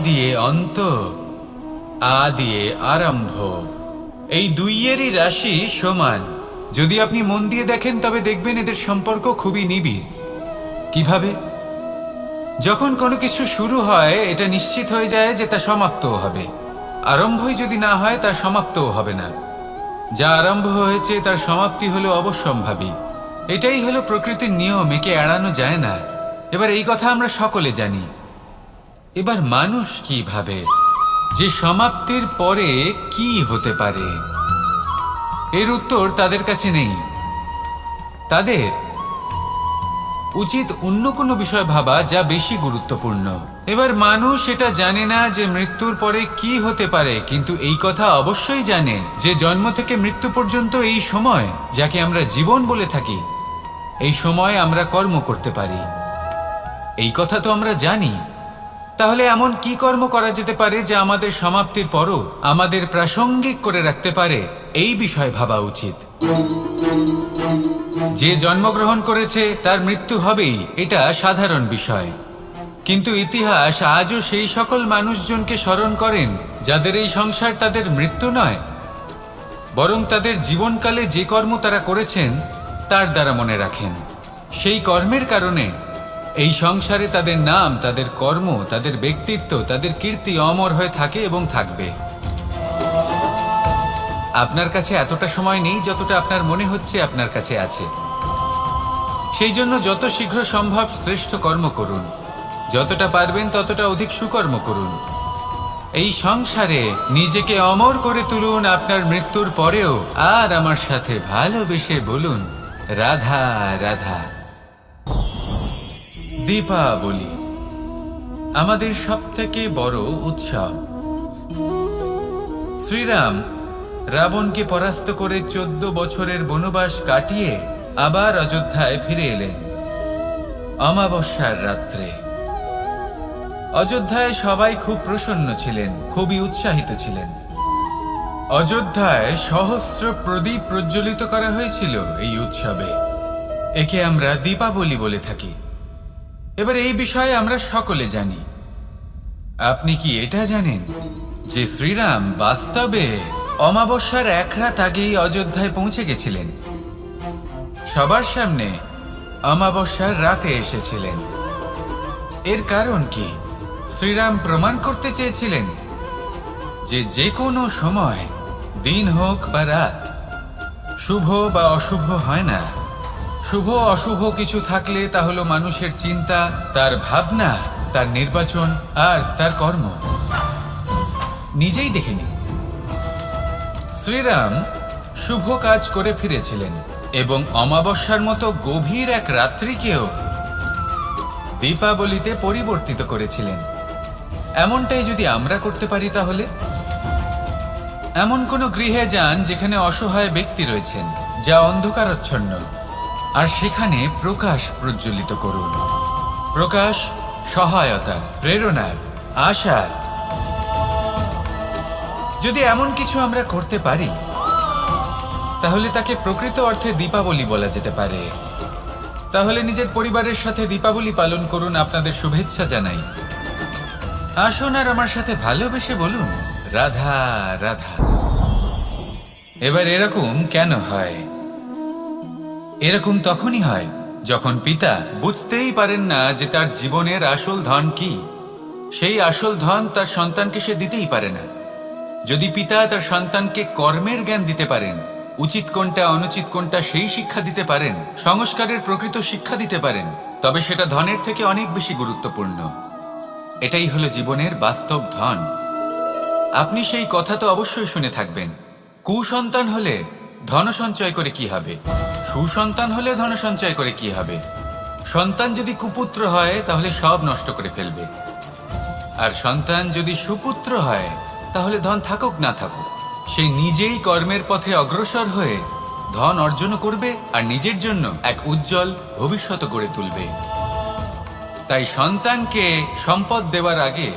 দিয়ে অন্ত, আ দিয়ে আরম্ভ, এই দুইয়েরই রাশি সমান। যদি আপনি মন দিয়ে দেখেন তবে দেখবেন এদের সম্পর্ক খুবই নিবিড়। কিভাবে? যখন কোনো কিছু শুরু হয় এটা নিশ্চিত হয়ে যায় যে তা সমাপ্তও হবে। আরম্ভই যদি না হয় তার সমাপ্তও হবে না। যা আরম্ভ হয়েছে তার সমাপ্তি হলো অবশ্যম্ভাবী। এটাই হলো প্রকৃতির নিয়ম, একে এড়ানো যায় না। এবার এই কথা আমরা সকলে জানি। এবার মানুষ কি ভাবে যে সমাপ্তির পরে কি হতে পারে, এর উত্তর তাদের কাছে নেই। তাদের উচিত অন্য কোনো বিষয় ভাবা যা বেশি গুরুত্বপূর্ণ। এবার মানুষ এটা জানে না যে মৃত্যুর পরে কি হতে পারে, কিন্তু এই কথা অবশ্যই জানে যে জন্ম থেকে মৃত্যু পর্যন্ত এই সময়, যাকে আমরা জীবন বলে থাকি, এই সময় আমরা কর্ম করতে পারি। এই কথা তো আমরা জানি। তাহলে এমন কি কর্ম করা যেতে পারে যা আমাদের সমাপ্তির পরও আমাদের প্রাসঙ্গিক করে রাখতে পারে, এই বিষয়ে ভাবা উচিত। যে জন্মগ্রহণ করেছে তার মৃত্যু হবেই, এটা সাধারণ বিষয়। কিন্তু ইতিহাস আজও সেই সকল মানুষজনকে স্মরণ করেন যাদের এই সংসার তাদের মৃত্যু নয়, বরং তাদের জীবনকালে যে কর্ম তারা করেছেন তার দ্বারা মনে রাখেন। সেই কর্মের কারণে এই সংসারে তাদের নাম, তাদের কর্ম, তাদের ব্যক্তিত্ব, তাদের কীর্তি অমর হয়ে থাকে এবং থাকবে। আপনার কাছে এতটা সময় নেই যতটা আপনার মনে হচ্ছে আপনার কাছে আছে। সেই জন্য যত শীঘ্র সম্ভব শ্রেষ্ঠ কর্ম করুন, যতটা পারবেন ততটা অধিক সুকর্ম করুন। এই সংসারে নিজেকে অমর করে তুলুন আপনার মৃত্যুর পরেও। আর আমার সাথে ভালোবেসে বলুন, রাধা রাধা। দীপাবলি আমাদের সবথেকে বড় উৎসব। শ্রীরাম রাবণকে পরাস্ত করে 14 বছরের বনবাস কাটিয়ে আবার অযোধ্যায় ফিরে এলেন অমাবস্যার রাত্রে। অযোধ্যায় সবাই খুব প্রসন্ন ছিলেন, খুবই উৎসাহিত ছিলেন। অযোধ্যায় সহস্র প্রদীপ প্রজ্বলিত করা হয়েছিল এই উৎসবে। একে আমরা দীপাবলি বলে থাকি। এবার এই বিষয়ে আমরা সকলে জানি। আপনি কি এটা জানেন যে শ্রীরাম বাস্তবে অমাবস্যার এক রাত আগেই অযোধ্যায় পৌঁছে গেছিলেন? সবার সামনে অমাবস্যার রাতে এসেছিলেন। এর কারণ কি? শ্রীরাম প্রমাণ করতে চেয়েছিলেন যে যে কোনো সময়, দিন হোক বা রাত, শুভ বা অশুভ হয় না। শুভ অশুভ কিছু থাকলে তা হলো মানুষের চিন্তা, তার ভাবনা, তার নির্বাচন আর তার কর্ম। নিজেই দেখে নিন। শ্রীরাম শুভ কাজ করে ফিরেছিলেন এবং অমাবস্যার মতো গভীর এক রাত্রিকেও দীপাবলিতে পরিবর্তিত করেছিলেন। এমনটাই যদি আমরা করতে পারি, তাহলে এমন কোনো গৃহে যান যেখানে অসহায় ব্যক্তি রয়েছেন, যা অন্ধকারাচ্ছন্ন, আর সেখানে প্রকাশ প্রজ্বলিত করুন। প্রকাশ সহায়তার, প্রেরণার, আশার। যদি এমন কিছু আমরা করতে পারি তাহলে তাকে প্রকৃত অর্থে দীপাবলি বলা যেতে পারে। তাহলে নিজের পরিবারের সাথে দীপাবলি পালন করুন। আপনাদের শুভেচ্ছা জানাই। আসুন আর আমার সাথে ভালোবেসে বলুন, রাধা রাধা। এবার এরকম কেন হয়? এরকম তখনই হয় যখন পিতা বুঝতেই পারেন না যে তার জীবনের আসল ধন কি। সেই আসল ধন তার সন্তানকে সে দিতেই পারে না। যদি পিতা তার সন্তানকে কর্মের জ্ঞান দিতে পারেন, উচিত কোনটা অনুচিত কোনটা সেই শিক্ষা দিতে পারেন, সংস্কারের প্রকৃত শিক্ষা দিতে পারেন, তবে সেটা ধনের থেকে অনেক বেশি গুরুত্বপূর্ণ। এটাই হলো জীবনের বাস্তব ধন। আপনি সেই কথা তো অবশ্যই শুনে থাকবেন, কুসন্তান হলে ধন সঞ্চয় করে কি হবে, সুসন্তান হলে ধন সঞ্চয় করে কি হবে। সন্তান যদি কুপুত্র হয় তাহলে সব নষ্ট করে ফেলবে, আর সন্তান যদি সুপুত্র হয় তাহলে ধন থাকুক না থাকুক সে নিজেই কর্মের পথে অগ্রসর হয়ে ধন অর্জন করবে আর নিজের জন্য এক উজ্জ্বল ভবিষ্যৎ গড়ে তুলবে। তাই সন্তানকে সম্পদ দেওয়ার আগে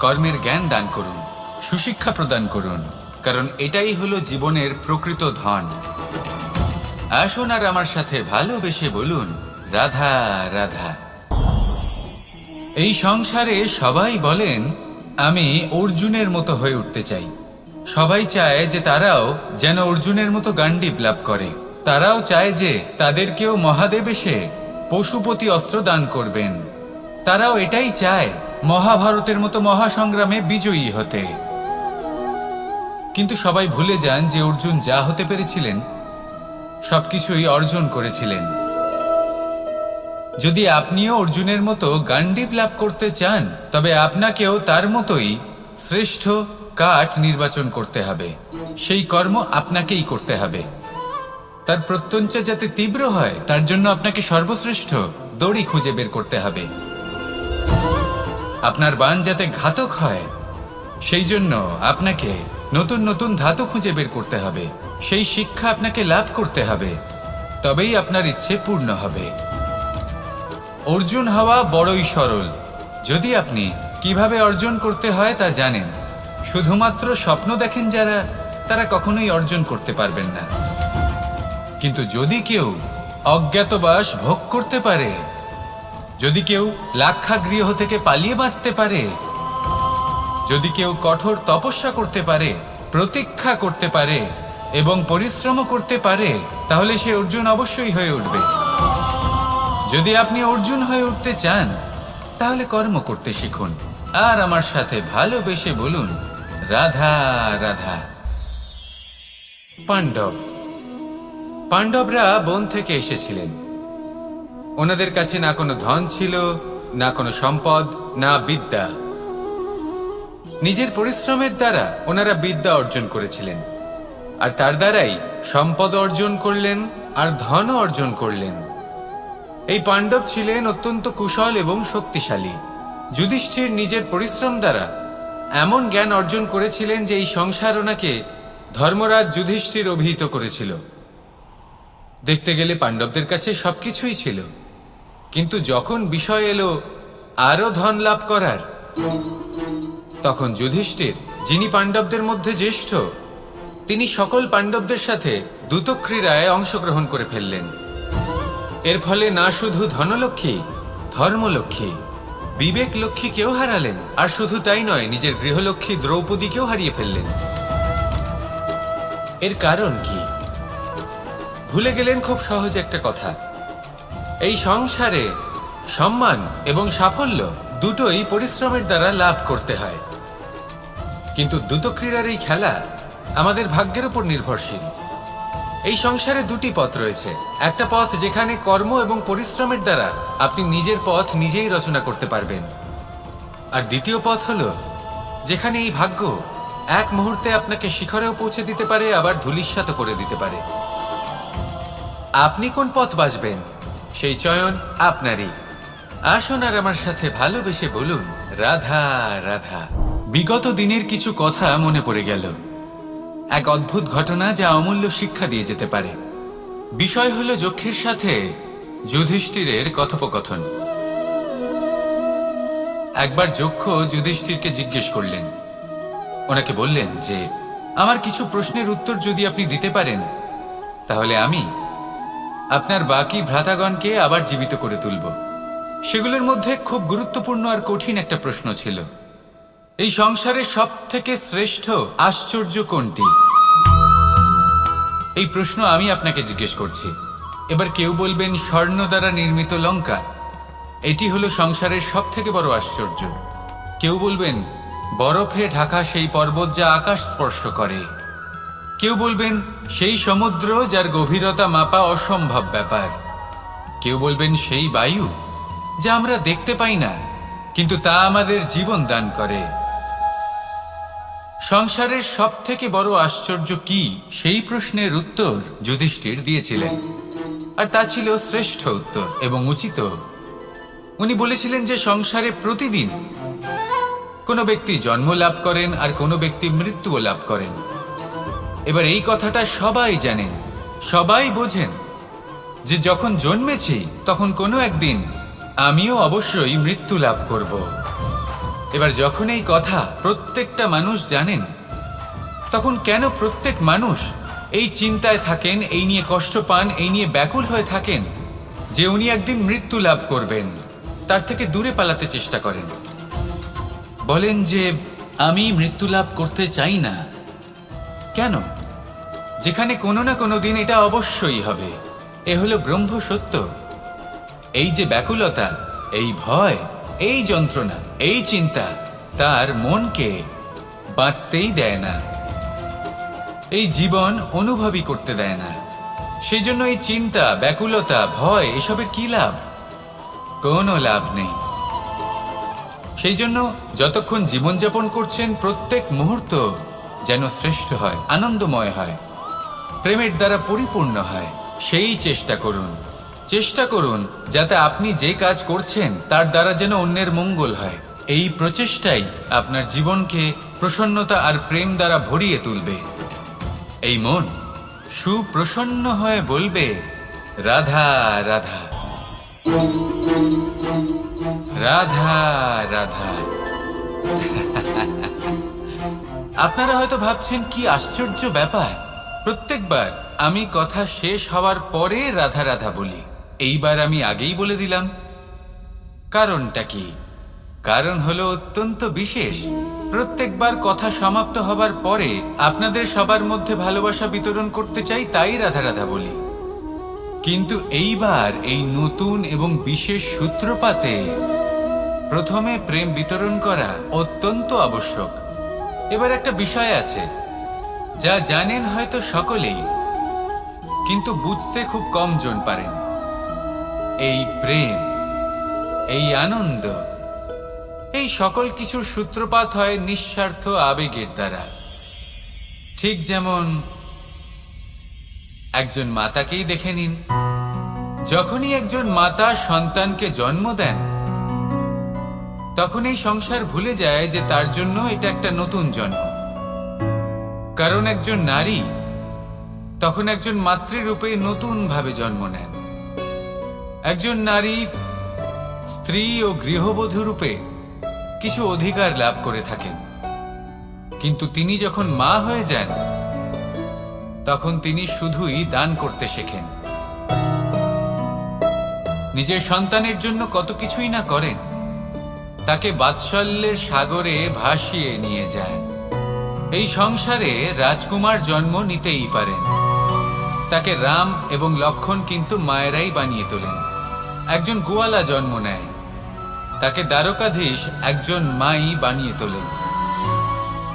কর্মের জ্ঞান দান করুন, সুশিক্ষা প্রদান করুন, কারণ এটাই হলো জীবনের প্রকৃত ধন। আসুন আর আমার সাথে ভালোবেসে বলুন, রাধা রাধা। এই সংসারে সবাই বলেন আমি অর্জুনের মতো হয়ে উঠতে চাই। সবাই চায় যে তারাও যেন অর্জুনের মতো গান্ডীব লাভ করে। তারাও চায় যে তাদেরকেও মহাদেব এসে পশুপতি অস্ত্র দান করবেন। তারাও এটাই চায় মহাভারতের মতো মহাসংগ্রামে বিজয়ী হতে। কিন্তু সবাই ভুলে যান যে অর্জুন যা হতে পেরেছিলেন সবকিছুই অর্জন করেছিলেন। যদি আপনিও অর্জুনের মতো গান্ডীব লাভ করতে চান তবে আপনাকেও তার মতোই শ্রেষ্ঠ কাঠ নির্বাচন করতে হবে। সেই কর্ম আপনাকেই করতে হবে। তার প্রত্যঞ্চা যাতে তীব্র হয় তার জন্য আপনাকে সর্বশ্রেষ্ঠ দড়ি খুঁজে বের করতে হবে। আপনার বাণ যাতে ঘাতক হয় সেই জন্য আপনাকে নতুন নতুন ধাতু খুঁজে বের করতে হবে। সেই শিক্ষা আপনাকে লাভ করতে হবে, তবেই আপনার ইচ্ছে পূর্ণ হবে। অর্জুন হওয়া বড়ই সরল যদি আপনি কিভাবে অর্জন করতে হয় তা জানেন। শুধুমাত্র স্বপ্ন দেখেন যারা, তারা কখনোই অর্জন করতে পারবেন না। কিন্তু যদি কেউ অজ্ঞাতবাস ভোগ করতে পারে, যদি কেউ লাক্ষাগৃহ থেকে পালিয়ে বাঁচতে পারে, যদি কেউ কঠোর তপস্যা করতে পারে, প্রতীক্ষা করতে পারে এবং পরিশ্রম করতে পারে, তাহলে সে অর্জুন অবশ্যই হয়ে উঠবে। যদি আপনি অর্জুন হয়ে উঠতে চান তাহলে কর্ম করতে শিখুন আর আমার সাথে ভালোবেসে বলুন রাধা রাধা। পাণ্ডবরা বন থেকে এসেছিলেন। ওনাদের কাছে না কোনো ধন ছিল, না কোনো সম্পদ, না বিদ্যা। নিজের পরিশ্রমের দ্বারা ওনারা বিদ্যা অর্জন করেছিলেন আর তার দ্বারাই সম্পদ অর্জন করলেন আর ধনও অর্জন করলেন। এই পাণ্ডব ছিলেন অত্যন্ত কুশল এবং শক্তিশালী। যুধিষ্ঠির নিজের পরিশ্রম দ্বারা এমন জ্ঞান অর্জন করেছিলেন যে এই সংসার ওনাকে ধর্মরাজ যুধিষ্ঠির অভিহিত করেছিল। দেখতে গেলে পাণ্ডবদের কাছে সবকিছুই ছিল, কিন্তু যখন বিষয় এলো আরো ধন লাভ করার, তখন যুধিষ্ঠির, যিনি পাণ্ডবদের মধ্যে জ্যেষ্ঠ, তিনি সকল পাণ্ডবদের সাথে দ্যুতক্রীড়ায় অংশগ্রহণ করে ফেললেন। এর ফলে না শুধু ধনলক্ষ্মী, ধর্মলক্ষ্মী, বিবেক লক্ষ্মীকেও হারালেন, আর শুধু তাই নয়, নিজের গৃহলক্ষ্মী দ্রৌপদীকেও হারিয়ে ফেললেন। এর কারণ কি? ভুলে গেলেন খুব সহজ একটা কথা, এই সংসারে সম্মান এবং সাফল্য দুটোই পরিশ্রমের দ্বারা লাভ করতে হয়। কিন্তু দ্যুতক্রীড়ার এই খেলা আমাদের ভাগ্যের উপর নির্ভরশীল। এই সংসারে দুটি পথ রয়েছে। একটা পথ যেখানে কর্ম এবং পরিশ্রমের দ্বারা আপনি নিজের পথ নিজেই রচনা করতে পারবেন, আর দ্বিতীয় পথ হলো যেখানে এই ভাগ্য এক মুহূর্তে আপনাকে শিখরেও পৌঁছে দিতে পারে, আবার ধূলিসাৎ করে দিতে পারে। আপনি কোন পথ বাছবেন সেই চয়ন আপনারই। আসুন আর আমার সাথে ভালোবেসে বলুন রাধা রাধা। বিগত দিনের কিছু কথা মনে পড়ে গেল, এক অদ্ভুত ঘটনা যা অমূল্য শিক্ষা দিয়ে যেতে পারে। বিষয় হলো যক্ষের সাথে যুধিষ্ঠিরের কথোপকথন। একবার যক্ষ যুধিষ্ঠিরকে জিজ্ঞেস করলেন, ওনাকে বললেন যে আমার কিছু প্রশ্নের উত্তর যদি আপনি দিতে পারেন তাহলে আমি আপনার বাকি ভ্রাতাগণকে আবার জীবিত করে তুলব। সেগুলোর মধ্যে খুব গুরুত্বপূর্ণ আর কঠিন একটা প্রশ্ন ছিল, এই সংসারের সব থেকে শ্রেষ্ঠ আশ্চর্য কোনটি? এই প্রশ্ন আমি আপনাকে জিজ্ঞেস করছি। এবার কেউ বলবেন স্বর্ণ দ্বারা নির্মিত লঙ্কা, এটি হলো সংসারের সব থেকে বড় আশ্চর্য। কেউ বলবেন বরফে ঢাকা সেই পর্বত যা আকাশ স্পর্শ করে। কেউ বলবেন সেই সমুদ্র যার গভীরতা মাপা অসম্ভব ব্যাপার। কেউ বলবেন সেই বায়ু যা আমরা দেখতে পাই না, কিন্তু তা আমাদের জীবন দান করে। সংসারের সব থেকে বড় আশ্চর্য কি, সেই প্রশ্নের উত্তর যুধিষ্ঠির দিয়েছিলেন, আর তা ছিল শ্রেষ্ঠ উত্তর এবং উচিত। উনি বলেছিলেন যে সংসারে প্রতিদিন কোনো ব্যক্তি জন্ম লাভ করেন আর কোনো ব্যক্তি মৃত্যুও লাভ করেন। এবার এই কথাটা সবাই জানেন, সবাই বোঝেন যে যখন জন্মেছি তখন কোনো একদিন আমিও অবশ্যই মৃত্যু লাভ করব। এবার যখন এই কথা প্রত্যেকটা মানুষ জানেন, তখন কেন প্রত্যেক মানুষ এই চিন্তায় থাকেন, এই নিয়ে কষ্ট পান, এই নিয়ে ব্যাকুল হয়ে থাকেন যে উনি একদিন মৃত্যু লাভ করবেন, তার থেকে দূরে পালাতে চেষ্টা করেন। বলেন যে আমি মৃত্যু লাভ করতে চাই না। কেন? যেখানে কোনো না কোনো দিন এটা অবশ্যই হবে। এ হলো ব্রহ্ম সত্য। এই যে ব্যাকুলতা, এই ভয়, এই যন্ত্রণা, এই চিন্তা তার মনকে বাঁচতেই দেয় না, এই জীবন অনুভবই করতে দেয় না। সেই জন্য এই চিন্তা, ব্যাকুলতা, ভয় এসবের কি লাভ? কোনো লাভ নেই। সেই জন্য যতক্ষণ জীবনযাপন করছেন প্রত্যেক মুহূর্ত যেন শ্রেষ্ঠ হয়, আনন্দময় হয়, প্রেমের দ্বারা পরিপূর্ণ হয়, সেই চেষ্টা করুন। চেষ্টা করুন যাতে আপনি যে কাজ করছেন তার দ্বারা যেন অন্যের মঙ্গল হয়। এই প্রচেষ্টাই আপনার জীবনকে প্রসন্নতা আর প্রেম দ্বারা ভরিয়ে তুলবে। এই মন সুপ্রসন্ন হয়ে বলবে, রাধা রাধা, রাধা রাধা। আপনারা হয়তো ভাবছেন কি আশ্চর্য ব্যাপার, প্রত্যেকবার আমি কথা শেষ হওয়ার পরে রাধা রাধা বলি। এইবার আমি আগেই বলে দিলাম। কারণটা কি? কারণ হলো অত্যন্ত বিশেষ। প্রত্যেকবার কথা সমাপ্ত হবার পরে আপনাদের সবার মধ্যে ভালোবাসা বিতরণ করতে চাই, তাই রাধা রাধা বলি। কিন্তু এইবার এই নতুন এবং বিশেষ সূত্রপাতে প্রথমে প্রেম বিতরণ করা অত্যন্ত আবশ্যক। এবার একটা বিষয় আছে যা জানেন হয়তো সকলেই, কিন্তু বুঝতে খুব কম জন পারেন। এই প্রেম, এই আনন্দ, এই সকল কিছুর সূত্রপাত হয় নিঃস্বার্থ আবেগের দ্বারা। ঠিক যেমন একজন মাতাকেই দেখে নিন। যখনই একজন মাতা সন্তানকে জন্ম দেন তখন এই সংসার ভুলে যায় যে তার জন্য এটা একটা নতুন জন্ম। কারণ একজন নারী তখন একজন মাতৃরূপে নতুন ভাবে জন্ম নেন। একজন নারী স্ত্রী ও গৃহবধূ রূপে কিছু অধিকার লাভ করে থাকেন, কিন্তু তিনি যখন মা হয়ে যান তখন তিনি শুধুই দান করতে শেখেন। নিজের সন্তানের জন্য কত কিছুই না করেন, তাকে বাৎসল্যের সাগরে ভাসিয়ে নিয়ে যায়। এই সংসারে রাজকুমার জন্ম নিতেই পারেন, তাকে রাম এবং লক্ষণ কিন্তু মায়েরাই বানিয়ে তোলেন। একজন গোয়ালা জন্ম নেয়, তাকে দ্বারকাধীশ একজন মাই বানিয়ে তোলেন।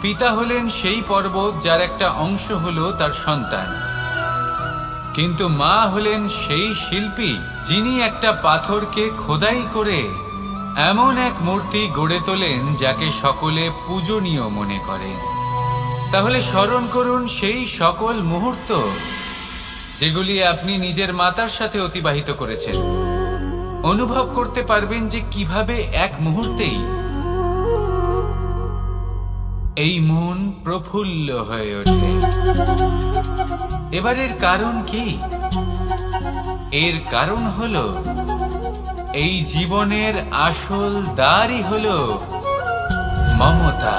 পিতা হলেন সেই পর্বত যার একটা অংশ হলো তার সন্তান, কিন্তু মা হলেন সেই শিল্পী যিনি একটা পাথরকে খোদাই করে এমন এক মূর্তি গড়ে তোলেন যাকে সকলে পূজনীয় মনে করেন। তাহলে স্মরণ করুন সেই সকল মুহূর্ত যেগুলি আপনি নিজের মাতার সাথে অতিবাহিত করেছেন। অনুভব করতে পারবেন যে কিভাবে এক মুহূর্তেই এই মন প্রফুল্ল হয়ে ওঠে। এবারের কারণ কি? এর কারণ হলো এই জীবনের আসল দ্বারই হলো মমতা।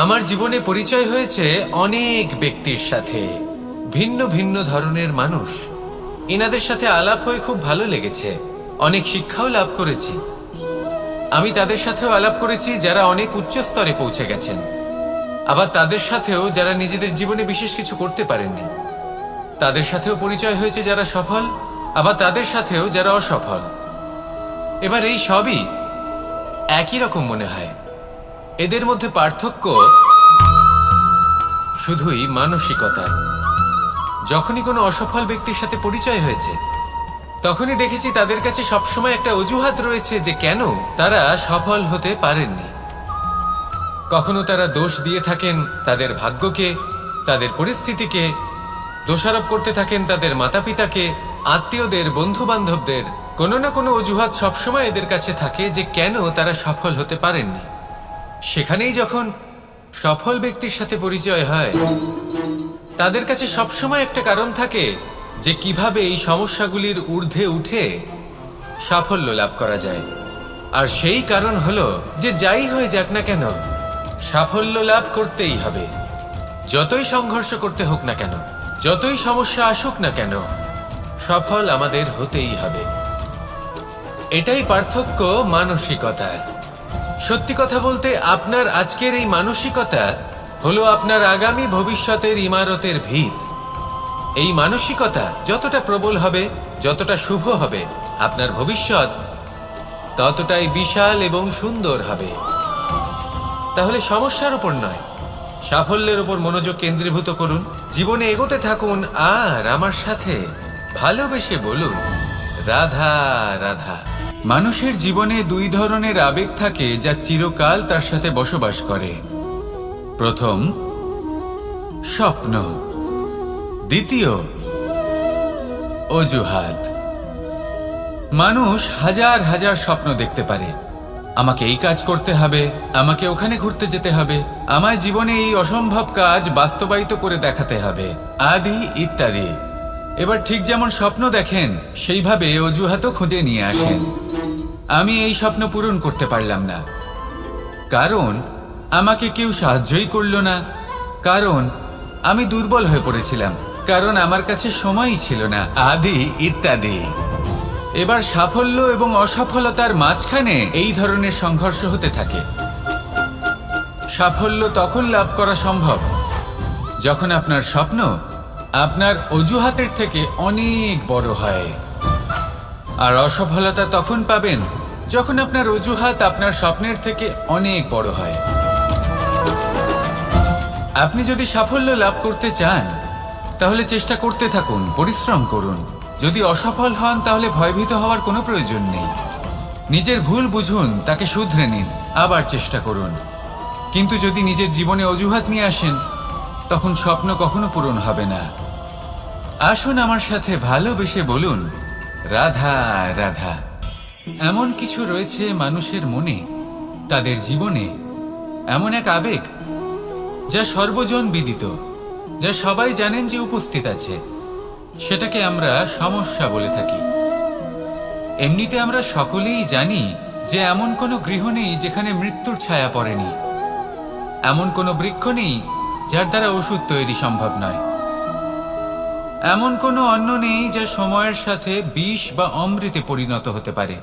আমার জীবনে পরিচয় হয়েছে অনেক ব্যক্তির সাথে, ভিন্ন ভিন্ন ধরনের মানুষ। এনাদের সাথে আলাপ হয়ে খুব ভালো লেগেছে, অনেক শিক্ষাও লাভ করেছি। আমি তাদের সাথেও আলাপ করেছি যারা অনেক উচ্চ স্তরে পৌঁছে গেছেন, আবার তাদের সাথেও যারা নিজেদের জীবনে বিশেষ কিছু করতে পারেননি। তাদের সাথেও পরিচয় হয়েছে যারা সফল, আবার তাদের সাথেও যারা অসফল। এবার এই সবই একই রকম মনে হয়। এদের মধ্যে পার্থক্য শুধুই মানসিকতার। যখনই কোনো অসফল ব্যক্তির সাথে পরিচয় হয়েছে তখনই দেখেছি তাদের কাছে সবসময় একটা অজুহাত রয়েছে যে কেন তারা সফল হতে পারেননি। কখনো তারা দোষ দিয়ে থাকেন তাদের ভাগ্যকে, তাদের পরিস্থিতিকে, দোষারোপ করতে থাকেন তাদের মাতা পিতাকে, আত্মীয়দের, বন্ধু বান্ধবদের। কোনো না কোনো অজুহাত সবসময় এদের কাছে থাকে যে কেন তারা সফল হতে পারেননি। সেখানেই যখন সফল ব্যক্তির সাথে পরিচয় হয় তাদের কাছে সবসময় একটা কারণ থাকে যে কিভাবে এই সমস্যাগুলির ঊর্ধ্বে উঠে সাফল্য লাভ করা যায়। আর সেই কারণ হলো যে যাই হয়ে যাক না কেন সাফল্য লাভ করতেই হবে। যতই সংঘর্ষ করতে হোক না কেন, যতই সমস্যা আসুক না কেন, সফল আমাদের হতেই হবে। এটাই পার্থক্য মানসিকতার। সত্যি কথা বলতে আপনার আজকের এই মানসিকতা হলো আপনার আগামী ভবিষ্যতের ইমারতের ভিত। এই মানসিকতা যতটা প্রবল হবে, যতটা শুভ হবে, আপনার ভবিষ্যৎ ততটাই বিশাল এবং সুন্দর হবে। তাহলে সমস্যার উপর নয়, সাফল্যের উপর মনোযোগ কেন্দ্রীভূত করুন, জীবনে এগোতে থাকুন, আর আমার সাথে ভালোবেসে বলুন, রাধা রাধা। মানুষের জীবনে দুই ধরনের আবেগ থাকে যা চিরকাল তার সাথে বসবাস করে। প্রথম, স্বপ্ন। দ্বিতীয়, অজুহাত। মানুষ হাজার হাজার স্বপ্ন দেখতে পারে। আমাকে এই কাজ করতে হবে, আমাকে ওখানে ঘুরতে যেতে হবে, আমায় জীবনে এই অসম্ভব কাজ বাস্তবায়িত করে দেখাতে হবে, আদি ইত্যাদি। এবার ঠিক যেমন স্বপ্ন দেখেন সেইভাবে অজুহাতও খুঁজে নিয়ে আসেন। আমি এই স্বপ্ন পূরণ করতে পারলাম না, কারণ আমাকে কেউ সাহায্যই করল না, কারণ আমি দুর্বল হয়ে পড়েছিলাম, কারণ আমার কাছে সময়ই ছিল না, আদি ইত্যাদি। এবার সাফল্য এবং অসফলতার মাঝখানে এই ধরনের সংঘর্ষ হতে থাকে। সাফল্য তখন লাভ করা সম্ভব যখন আপনার স্বপ্ন আপনার অজুহাতের থেকে অনেক বড় হয়, আর অসফলতা তখন পাবেন যখন আপনার অজুহাত আপনার স্বপ্নের থেকে অনেক বড় হয়। আপনি যদি সাফল্য লাভ করতে চান তাহলে চেষ্টা করতে থাকুন, পরিশ্রম করুন। যদি অসফল হন তাহলে ভয়ভীত হওয়ার কোনো প্রয়োজন নেই। নিজের ভুল বুঝুন, তাকে শুধরে নিন, আবার চেষ্টা করুন। কিন্তু যদি নিজের জীবনে অজুহাত নিয়ে আসেন তখন স্বপ্ন কখনো পূরণ হবে না। আসুন আমার সাথে ভালোবেসে বলুন, রাধা রাধা। এমন কিছু রয়েছে মানুষের মনে, তাদের জীবনে এমন এক আবেগ যা সর্বজন বিদিত, যা সবাই জানেন যে উপস্থিত আছে। সেটাকে আমরা সমস্যা বলে থাকি। এমনিতে আমরা সকলেই জানি যে এমন কোনো গৃহ নেই যেখানে মৃত্যুর ছায়া পড়েনি, এমন কোনো বৃক্ষ নেই যার দ্বারা ওষুধ তৈরি সম্ভব নয়, এমন কোনো অন্ন নেই যা সময়ের সাথে বিষ বা অমৃতে পরিণত হতে পারে।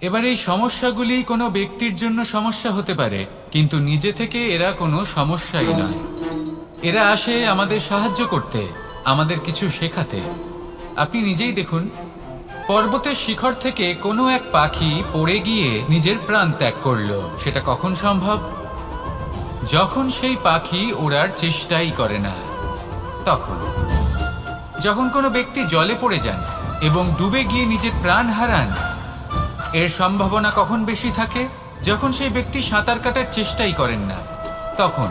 এবার এই সমস্যাগুলি কোনো ব্যক্তির জন্য সমস্যা হতে পারে, কিন্তু নিজে থেকে এরা কোনো সমস্যাই নয়। এরা আসে আমাদের সাহায্য করতে, আমাদের কিছু শেখাতে। আপনি নিজেই দেখুন, পর্বতের শিখর থেকে কোনো এক পাখি পড়ে গিয়ে নিজের প্রাণ ত্যাগ করলো। সেটা কখন সম্ভব? যখন সেই পাখি ওড়ার চেষ্টাই করে না। তখন যখন কোনো ব্যক্তি জলে পড়ে যান এবং ডুবে গিয়ে নিজের প্রাণ হারান, এর সম্ভাবনা কখন বেশি থাকে? যখন সেই ব্যক্তি সাঁতার কাটার চেষ্টাই করেন না। তখন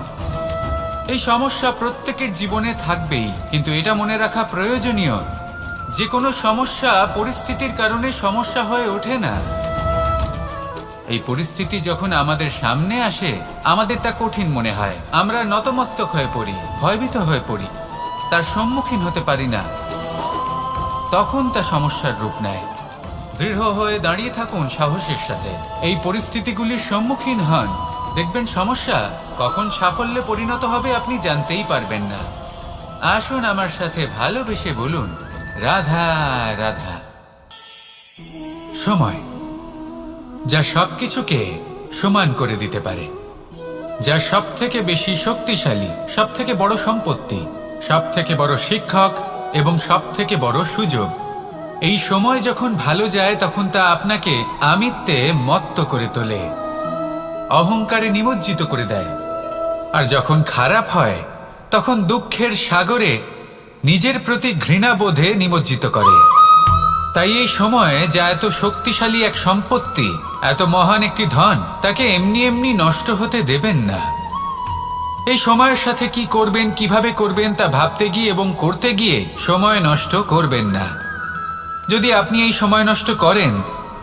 এই সমস্যা প্রত্যেকের জীবনে থাকবেই, কিন্তু এটা মনে রাখা প্রয়োজনীয় যে কোনো সমস্যা পরিস্থিতির কারণে সমস্যা হয়ে ওঠে না। এই পরিস্থিতি যখন আমাদের সামনে আসে আমাদের তা কঠিন মনে হয়, আমরা নতমস্তক হয়ে পড়ি, ভয়ভীত হয়ে পড়ি, তার সম্মুখীন হতে পারি না। তখন তা সমস্যার রূপ নেয়। দৃঢ় হয়ে দাঁড়িয়ে থাকুন সাহসের সাথে, এই পরিস্থিতিগুলির সম্মুখীন হন, দেখবেন সমস্যা কখন সাফল্যে পরিণত হবে আপনি জানতেই পারবেন না। আসুন আমার সাথে ভালোবেসে বলুন, রাধা রাধা। সময় যা সবকিছুকে সমান করে দিতে পারে, যা সব থেকে বেশি শক্তিশালী, সব থেকে বড় সম্পত্তি, সব থেকে বড় শিক্ষক এবং সব থেকে বড় সুযোগ। এই সময় যখন ভালো যায় তখন তা আপনাকে আমিত্বে মত্ত করে তোলে, অহংকারে নিমজ্জিত করে দেয়। আর যখন খারাপ হয় তখন দুঃখের সাগরে নিজের প্রতি ঘৃণাবোধে নিমজ্জিত করে। তাই এই সময় যা এত শক্তিশালী এক সম্পত্তি, এত মহান একটি ধন, তাকে এমনি এমনি নষ্ট হতে দেবেন না। এই সময়ের সাথে কি করবেন, কিভাবে করবেন তা ভাবতে গিয়ে এবং করতে গিয়ে সময় নষ্ট করবেন না। যদি আপনি এই সময় নষ্ট করেন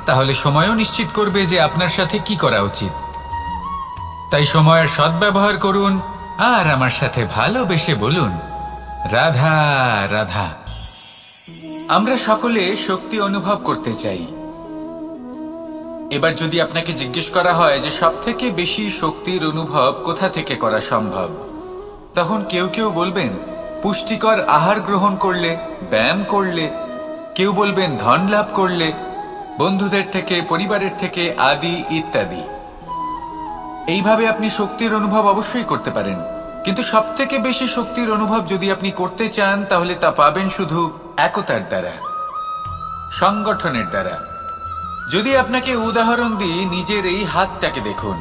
তাহলে সময়ও নিশ্চিত করবে যে আপনার সাথে কি করা উচিত। তাই সময়ের সদ্ব্যবহার করুন আর আমার সাথে ভালোবেসে বলুন, রাধা রাধা। আমরা সকলে শক্তি অনুভব করতে চাই। এবার যদি আপনাকে জিজ্ঞেস করা হয় যে সবথেকে বেশি শক্তির অনুভব কোথা থেকে করা সম্ভব, তখন কেউ কেউ বলবেন পুষ্টিকর আহার গ্রহণ করলে, ব্যায়াম করলে, কেউ বলবেন ধন লাভ করলে, বন্ধুদের থেকে, পরিবারের থেকে, আদি ইত্যাদি। এইভাবে আপনি শক্তির অনুভব অবশ্যই করতে পারেন, কিন্তু সবথেকে বেশি শক্তির অনুভব যদি আপনি করতে চান তাহলে তা পাবেন শুধু একতার দ্বারা, সংগঠনের দ্বারা। যদি আপনাকে উদাহরণ দিই, নিজের এই হাতটাকে দেখুন,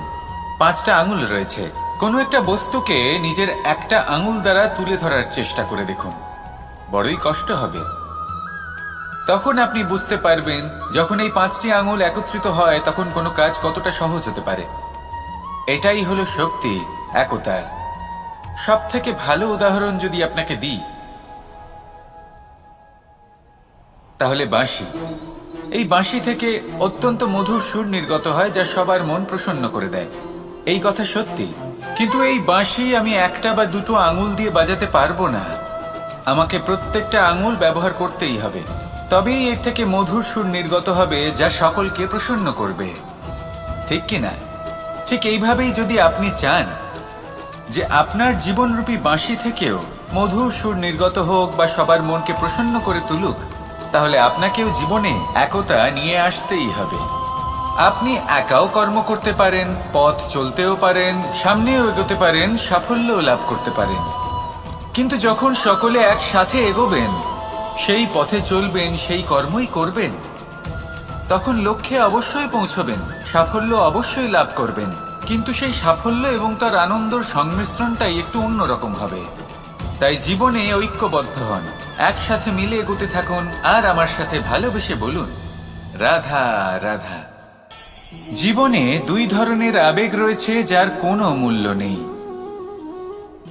5টা আঙুল রয়েছে। কোনো একটা বস্তুকে নিজের একটা আঙুল দ্বারা তুলে ধরার চেষ্টা করে দেখুন, বড়ই কষ্ট হবে। তখন আপনি বুঝতে পারবেন যখন এই 5টি আঙুল একত্রিত হয় তখন কোনো কাজ কতটা সহজ হতে পারে। এটাই হলো শক্তি, একতার। সব থেকে ভালো উদাহরণ যদি আপনাকে দিই তাহলে বাঁশি। এই বাঁশি থেকে অত্যন্ত মধুর সুর নির্গত হয় যা সবার মন প্রসন্ন করে দেয়। এই কথা সত্যি, কিন্তু এই বাঁশি আমি একটা বা দুটো আঙুল দিয়ে বাজাতে পারবো না। আমাকে প্রত্যেকটা আঙুল ব্যবহার করতেই হবে, তবেই এর থেকে মধুর সুর নির্গত হবে যা সকলকে প্রসন্ন করবে, ঠিক কিনা? ঠিক এইভাবেই যদি আপনি চান যে আপনার জীবনরূপী বাঁশি থেকেও মধুর সুর নির্গত হোক বা সবার মনকে প্রসন্ন করে তুলুক, তাহলে আপনাকেও জীবনে একতা নিয়ে আসতেই হবে। আপনি একাও কর্ম করতে পারেন, পথ চলতেও পারেন, সামনেও এগোতে পারেন, সাফল্যও লাভ করতে পারেন। কিন্তু যখন সকলে একসাথে এগোবেন, সেই পথে চলবেন, সেই কর্মই করবেন, তখন লক্ষ্যে অবশ্যই পৌঁছবেন, সাফল্য অবশ্যই লাভ করবেন। কিন্তু সেই সাফল্য এবং তার আনন্দর সংমিশ্রণটাই একটু অন্যরকম হবে। তাই জীবনে ঐক্যবদ্ধ হন, একসাথে মিলে এগোতে থাকুন, আর আমার সাথে ভালোবেসে বলুন, রাধা রাধা। জীবনে 2 ধরনের আবেগ রয়েছে যার কোনো মূল্য নেই।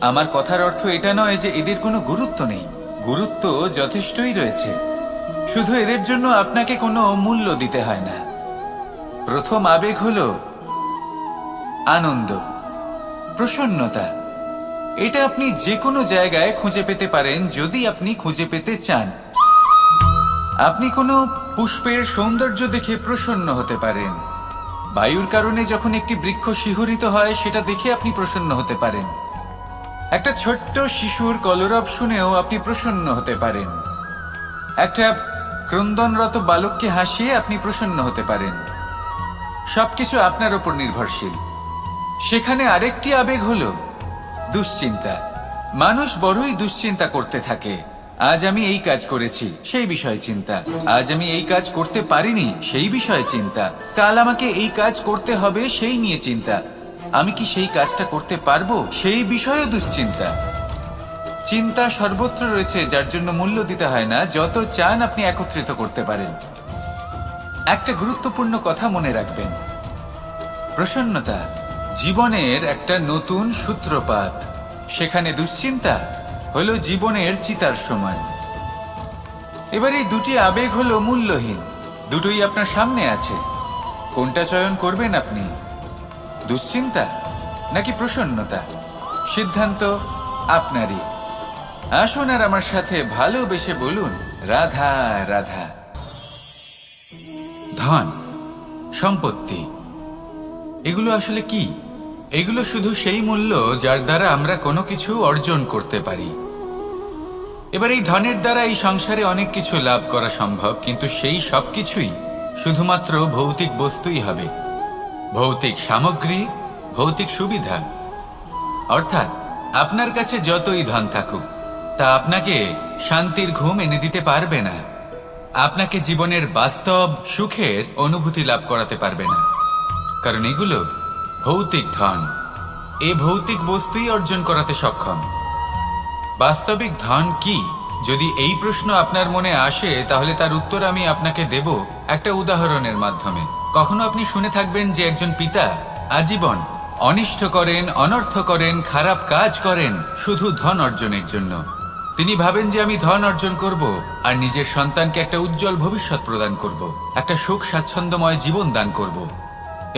আমার কথার অর্থ এটা নয় যে এদের কোনো গুরুত্ব নেই, গুরুত্ব যথেষ্টই রয়েছে, শুধু এদের জন্য আপনাকে কোনো মূল্য দিতে হয় না। প্রথম আবেগ হলো আনন্দ, প্রসন্নতা। এটা আপনি যে কোনো জায়গায় খুঁজে পেতে পারেন যদি আপনি খুঁজে পেতে চান। আপনি কোনো পুষ্পের সৌন্দর্য দেখে প্রসন্ন হতে পারেন, বায়ুর কারণে যখন একটি বৃক্ষ শিহরিত হয় সেটা দেখে আপনি প্রসন্ন হতে পারেন, একটা ছোট্ট শিশুর কলরব শুনেও আপনি প্রসন্ন হতে পারেন, একটা ক্রন্দনরত বালককে হাসিয়ে আপনি প্রসন্ন হতে পারেন। সবকিছু আপনার উপর নির্ভরশীল। সেখানে আরেকটি আবেগ হলো দুশ্চিন্তা। মানুষ বড়ই দুশ্চিন্তা করতে থাকে। আজ আমি এই কাজ করেছি, সেই বিষয়ে চিন্তা। আজ আমি এই কাজ করতে পারিনি, সেই বিষয়ে চিন্তা। কাল আমাকে এই কাজ করতে হবে, সেই নিয়ে চিন্তা। আমি কি সেই কাজটা করতে পারবো, সেই বিষয়ে দুশ্চিন্তা। চিন্তা সর্বত্র রয়েছে, যার জন্য মূল্য দিতে হয় না। যত চান আপনি একত্রিত করতে পারেন। একটা গুরুত্বপূর্ণ কথা মনে রাখবেন, প্রসন্নতা জীবনের একটা নতুন সূত্রপাত। সেখানে দুশ্চিন্তা হলো জীবনের চিতার সমান। এবার এই দুটি আবেগ হলো মূল্যহীন, দুটোই আপনার সামনে আছে। কোনটা চয়ন করবেন আপনি, দুশ্চিন্তা নাকি প্রসন্নতা? সিদ্ধান্ত আপনারই। আসুন আর আমার সাথে ভালোবেসে বলুন, রাধা রাধা। ধন, সম্পত্তি, এগুলো আসলে কি? এগুলো শুধু সেই মূল্য যার দ্বারা আমরা কোনো কিছু অর্জন করতে পারি। এবার এই ধনের দ্বারা এই সংসারে অনেক কিছু লাভ করা সম্ভব, কিন্তু সেই সব কিছুই শুধুমাত্র ভৌতিক বস্তুই হবে, ভৌতিক সামগ্রী, ভৌতিক সুবিধা। অর্থাৎ আপনার কাছে যতই ধন থাকুক, তা আপনাকে শান্তির ঘুম এনে দিতে পারবে না, আপনাকে জীবনের বাস্তব সুখের অনুভূতি লাভ করাতে পারবে না, কারণ এগুলো ভৌতিক ধন। এই ভৌতিক বস্তুই অর্জন করাতে সক্ষম। বাস্তবিক ধন কি? যদি এই প্রশ্ন আপনার মনে আসে তাহলে তার উত্তর আমি আপনাকে দেব একটা উদাহরণের মাধ্যমে। কখনো আপনি শুনে থাকবেন যে একজন পিতা আজীবন অনিষ্ট করেন, অনর্থ করেন, খারাপ কাজ করেন শুধু ধন অর্জনের জন্য। তিনি ভাবেন যে আমি ধন অর্জন করব আর নিজের সন্তানকে একটা উজ্জ্বল ভবিষ্যৎ প্রদান করব, একটা সুখ স্বাচ্ছন্দ্যময় জীবন দান করব।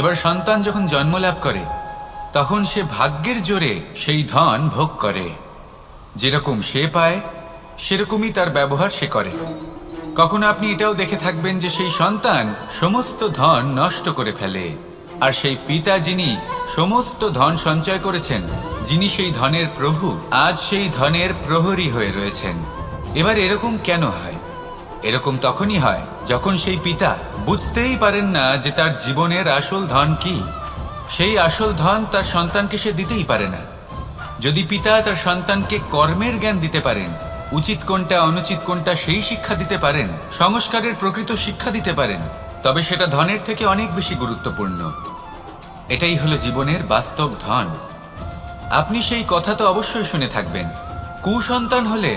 এবার সন্তান যখন জন্ম লাভ করে তখন সে ভাগ্যের জোরে সেই ধন ভোগ করে। যেরকম সে পায় সেরকমই তার ব্যবহার সে করে। কখনো আপনি এটাও দেখে থাকবেন যে সেই সন্তান সমস্ত ধন নষ্ট করে ফেলে, আর সেই পিতা যিনি সমস্ত ধন সঞ্চয় করেছেন, যিনি সেই ধনের প্রভু, আজ সেই ধনের প্রহরী হয়ে রয়েছেন। এবার এরকম কেন হয়? এরকম তখনই হয় যখন সেই পিতা বুঝতেই পারেন না যে তার জীবনের আসল ধন কি। সেই আসল ধন তার সন্তানকে সে দিতেই পারে না। যদি পিতা তার সন্তানকে কর্মের জ্ঞান দিতে পারেন, উচিত কোনটা অনুচিত কোনটা সেই শিক্ষা দিতে পারেন, সংস্কারের প্রকৃত শিক্ষা দিতে পারেন, তবে সেটা ধনের থেকে অনেক বেশি গুরুত্বপূর্ণ। এটাই হলো জীবনের বাস্তব ধন। আপনি সেই কথা তো অবশ্যই শুনে থাকবেন, কুসন্তান হলে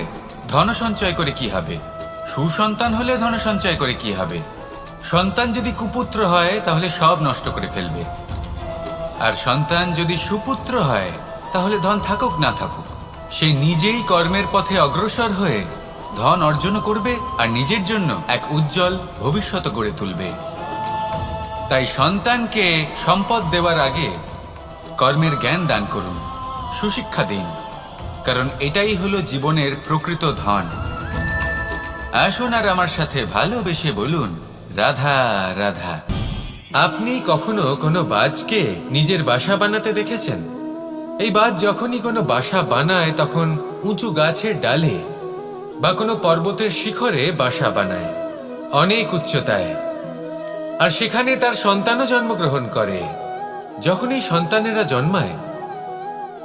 ধন সঞ্চয় করে কি হবে, সুসন্তান হলে ধন সঞ্চয় করে কি হবে। সন্তান যদি কুপুত্র হয় তাহলে সব নষ্ট করে ফেলবে, আর সন্তান যদি সুপুত্র হয় তাহলে ধন থাকুক না থাকুক সে নিজেই কর্মের পথে অগ্রসর হয়ে ধন অর্জন করবে আর নিজের জন্য এক উজ্জ্বল ভবিষ্যৎ গড়ে তুলবে। তাই সন্তানকে সম্পদ দেওয়ার আগে কর্মের জ্ঞান দান করুন, সুশিক্ষা দিন, কারণ এটাই হলো জীবনের প্রকৃত ধন। আসুন আর আমার সাথে ভালোবেসে বলুন, রাধা রাধা। আপনি কখনো কোনো বাজকে নিজের বাসা বানাতে দেখেছেন? এই বাজ যখনই কোনো বাসা বানায় তখন উঁচু গাছের ডালে বা কোনো পর্বতের শিখরে বাসা বানায়, অনেক উচ্চতায়, আর সেখানে তার সন্তানও জন্মগ্রহণ করে। যখন এই সন্তানেরা জন্মায়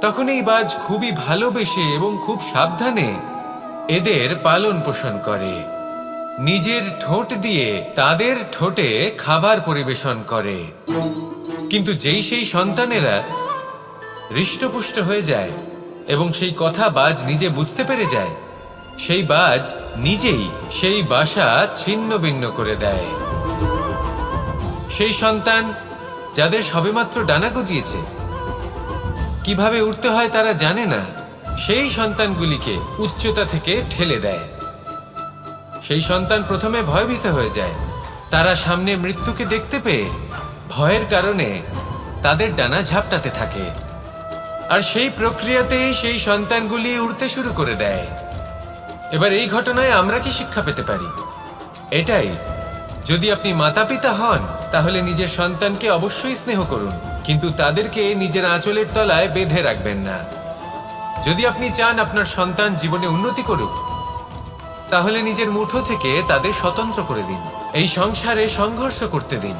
তখন এই বাজ খুবই ভালোবেসে এবং খুব সাবধানে এদের পালন পোষণ করে, নিজের ঠোঁট দিয়ে তাদের ঠোঁটে খাবার পরিবেশন করে। কিন্তু যেই সেই সন্তানেরা হৃষ্টপুষ্ট হয়ে যায় এবং সেই কথা বাজ নিজে বুঝতে পেরে যায়, সেই বাজ নিজেই সেই বাসা ছিন্ন ভিন্ন করে দেয়। সেই সন্তান যাদের সবেমাত্র ডানা গজিয়েছে, কিভাবে উঠতে হয় তারা জানে না, সেই সন্তানগুলিকে উচ্চতা থেকে ঠেলে দেয়। সেই সন্তান প্রথমে ভয়ভীত হয়ে যায়, তারা সামনে মৃত্যুকে দেখতে পেয়ে ভয়ের কারণে তাদের ডানা ঝাপটাতে থাকে, আর সেই প্রক্রিয়াতেই সেই সন্তানগুলি উড়তে শুরু করে দেয়। এবার এই ঘটনায় আমরা কি শিক্ষা পেতে পারি? এটাই, যদি আপনি মাতা পিতা হন তাহলে নিজের সন্তানকে অবশ্যই স্নেহ করুন, কিন্তু তাদেরকে নিজের আঁচলের তলায় বেঁধে রাখবেন না। যদি আপনি চান আপনার সন্তান জীবনে উন্নতি করুক, তাহলে নিজের মুঠো থেকে তাদের স্বতন্ত্র করে দিন, এই সংসারে সংঘর্ষ করতে দিন।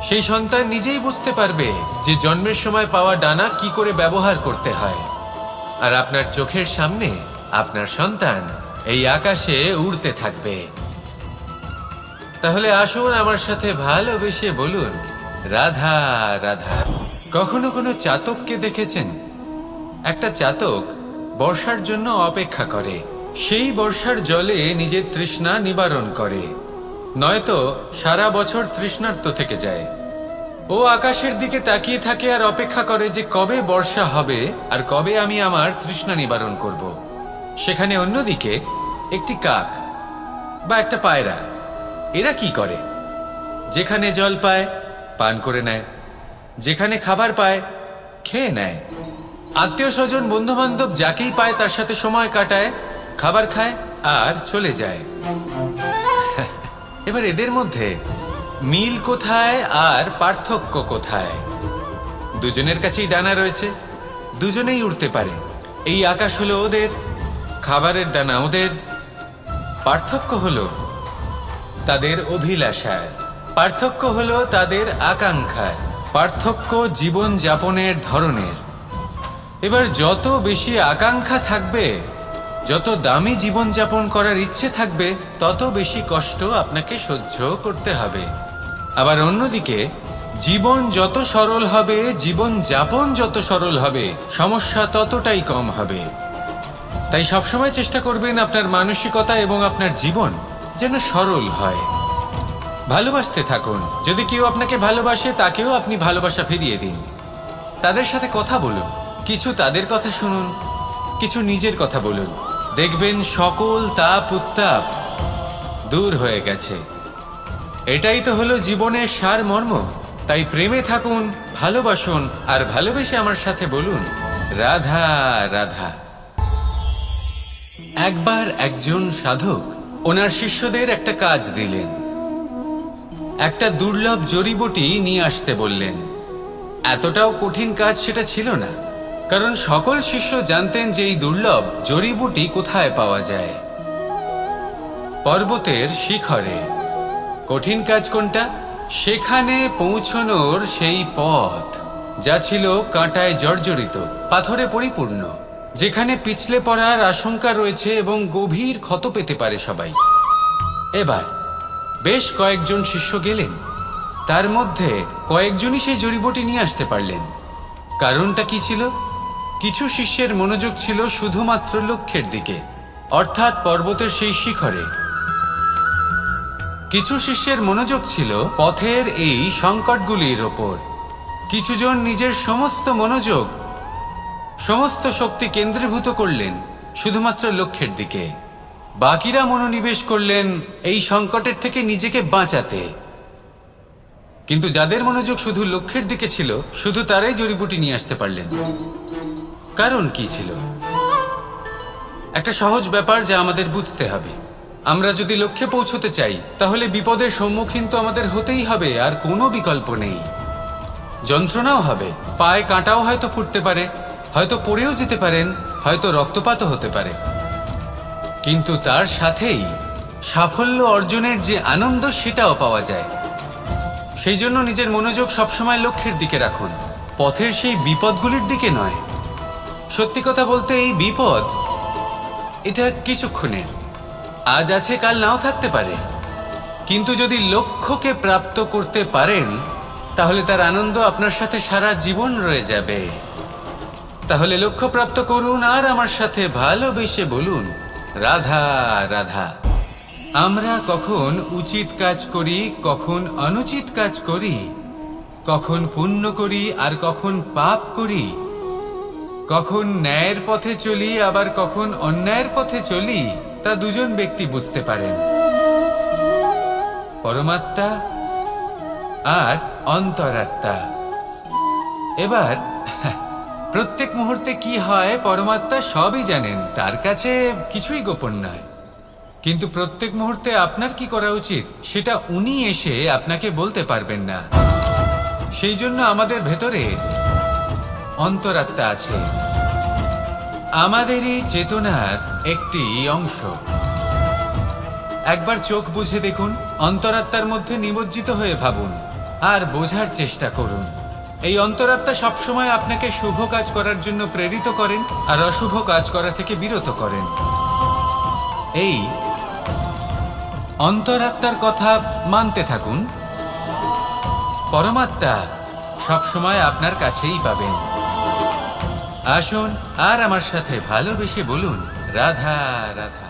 সেই সন্তান নিজেই বুঝতে পারবে যে জন্মের সময় পাওয়া ডানা কি করে ব্যবহার করতে হয়, আর আপনার চোখের সামনে আপনার সন্তান এই আকাশে উড়তে থাকবে। তাহলে আসুন আমার সাথে ভালোবেসে বলুন, রাধা রাধা। কখনো কোনো চাতককে দেখেছেন? একটা চাতক বর্ষার জন্য অপেক্ষা করে, সেই বর্ষার জলে নিজের তৃষ্ণা নিবারণ করে, নয়তো সারা বছর তৃষ্ণার্ত থেকে যায়। ও আকাশের দিকে তাকিয়ে থাকে আর অপেক্ষা করে যে কবে বর্ষা হবে আর কবে আমি আমার তৃষ্ণা নিবারণ করব। সেখানে অন্যদিকে একটি কাক বা একটা পায়রা, এরা কি করে? যেখানে জল পায় পান করে নেয়, যেখানে খাবার পায় খেয়ে নেয়, আত্মীয় স্বজন বন্ধু বান্ধব যাকেই পায় তার সাথে সময় কাটায়, খাবার খায় আর চলে যায়। এবার এদের মধ্যে মিল কোথায় আর পার্থক্য কোথায়? দুজনের কাছেই ডানা রয়েছে, দুজনেই উড়তে পারে। এই আকাশ হলো ওদের, খাবারের দানা ওদের। পার্থক্য হলো তাদের অভিলাষার, পার্থক্য হলো তাদের আকাঙ্ক্ষার, পার্থক্য জীবন যাপনের ধরনের। এবার যত বেশি আকাঙ্ক্ষা থাকবে, যত দামি জীবন যাপন করার ইচ্ছে থাকবে, তত বেশি কষ্ট আপনাকে সহ্য করতে হবে। আবার অন্যদিকে জীবন যত সরল হবে, জীবন যাপন যত সরল হবে, সমস্যা ততটাই কম হবে। তাই সবসময় চেষ্টা করবেন আপনার মানসিকতা এবং আপনার জীবন যেন সরল হয়। ভালোবাসতে থাকুন, যদি কেউ আপনাকে ভালোবাসে তাকেও আপনি ভালোবাসা ফিরিয়ে দিন। তাদের সাথে কথা বলুন, কিছু তাদের কথা শুনুন, কিছু নিজের কথা বলুন, দেখবেন সকল তাপ উত্তাপ দূর হয়ে গেছে। এটাই তো হলো জীবনের সারমর্ম। তাই প্রেমে থাকুন, ভালোবাসুন, আর ভালোবেসে আমার সাথে বলুন, রাধা রাধা। একবার একজন সাধক ওনার শিষ্যদের একটা কাজ দিলেন, একটা দুর্লভ জড়িবুটি নিয়ে আসতে বললেন। এতটাও কঠিন কাজ সেটা ছিল না, কারণ সকল শিষ্য জানতেন যে এই দুর্লভ জড়িবুটি কোথায় পাওয়া যায়। পর্বতের শিখরে। কঠিন কাজ কোনটা? সেখানে পৌঁছনোর সেই পথ, যা ছিল কাঁটায় জর্জরিত, পাথরে পরিপূর্ণ, যেখানে পিছলে পড়ার আশঙ্কা রয়েছে এবং গভীর ক্ষত পেতে পারে সবাই। এবার বেশ কয়েকজন শিষ্য গেলেন, তার মধ্যে কয়েকজনই সেই জড়িবুটি নিয়ে আসতে পারলেন। কারণটা কি ছিল? কিছু শিষ্যের মনোযোগ ছিল শুধুমাত্র লক্ষ্যের দিকে, অর্থাৎ পর্বতের সেই শিখরে। কিছু শিষ্যের মনোযোগ ছিল পথের এই সংকটগুলির ওপর। কিছুজন নিজের সমস্ত মনোযোগ, সমস্ত শক্তি কেন্দ্রীভূত করলেন শুধুমাত্র লক্ষ্যের দিকে। বাকিরা মনোনিবেশ করলেন এই সংকটের থেকে নিজেকে বাঁচাতে। কিন্তু যাদের মনোযোগ শুধু লক্ষ্যের দিকে ছিল, শুধু তারাই জড়িবুটি নিয়ে আসতে পারলেন। কারণ কি ছিল? একটা সহজ ব্যাপার যা আমাদের বুঝতে হবে। আমরা যদি লক্ষ্যে পৌঁছতে চাই, তাহলে বিপদের সম্মুখীন তো আমাদের হতেই হবে, আর কোনো বিকল্প নেই। যন্ত্রণাও হবে, পায়ে কাঁটাও হয়তো ফুটতে পারে, হয়তো পড়েও যেতে পারেন, হয়তো রক্তপাতও হতে পারে। কিন্তু তার সাথেই সাফল্য অর্জনের যে আনন্দ, সেটাও পাওয়া যায়। সেই জন্য নিজের মনোযোগ সবসময় লক্ষ্যের দিকে রাখুন, পথের সেই বিপদগুলির দিকে নয়। সত্যি কথা বলতে, এই বিপদ এটা কিছুক্ষণের, আজ আছে কাল নাও থাকতে পারে। কিন্তু যদি লক্ষ্যকে প্রাপ্ত করতে পারেন, তাহলে তার আনন্দ আপনার সাথে সারা জীবন রয়ে যাবে। তাহলে লক্ষ্য প্রাপ্ত করুন আর আমার সাথে ভালোবেসে বলুন, রাধা রাধা। আমরা কখন উচিত কাজ করি, কখন অনুচিত কাজ করি, কখন পুণ্য করি আর কখন পাপ করি, কখন ন্যায়ের পথে চলি আবার কখন অন্যায়ের পথে চলি, তা দুজন ব্যক্তি বুঝতে পারেন, পরমাত্মা আর অন্তরাত্মা। এবার প্রত্যেক মুহূর্তে কি হয় পরমাত্মা সবই জানেন, তার কাছে কিছুই গোপন নয়। কিন্তু প্রত্যেক মুহূর্তে আপনার কি করা উচিত, সেটা উনি এসে আপনাকে বলতে পারবেন না। সেই জন্য আমাদের ভেতরে অন্তরাত্মা আছে, আমাদেরই চেতনার একটি অংশ। একবার চোখ বুঝে দেখুন, অন্তরাত্মার মধ্যে নিমজ্জিত হয়ে ভাবুন আর বোঝার চেষ্টা করুন। এই অন্তরাত্মা সবসময় আপনাকে শুভ কাজ করার জন্য প্রেরিত করেন আর অশুভ কাজ করা থেকে বিরত করেন। এই অন্তরাত্মার কথা মানতে থাকুন, পরমাত্মা সবসময় আপনার কাছেই পাবেন। আসুন আর আমার সাথে ভালোবেসে বলুন, রাধা রাধা।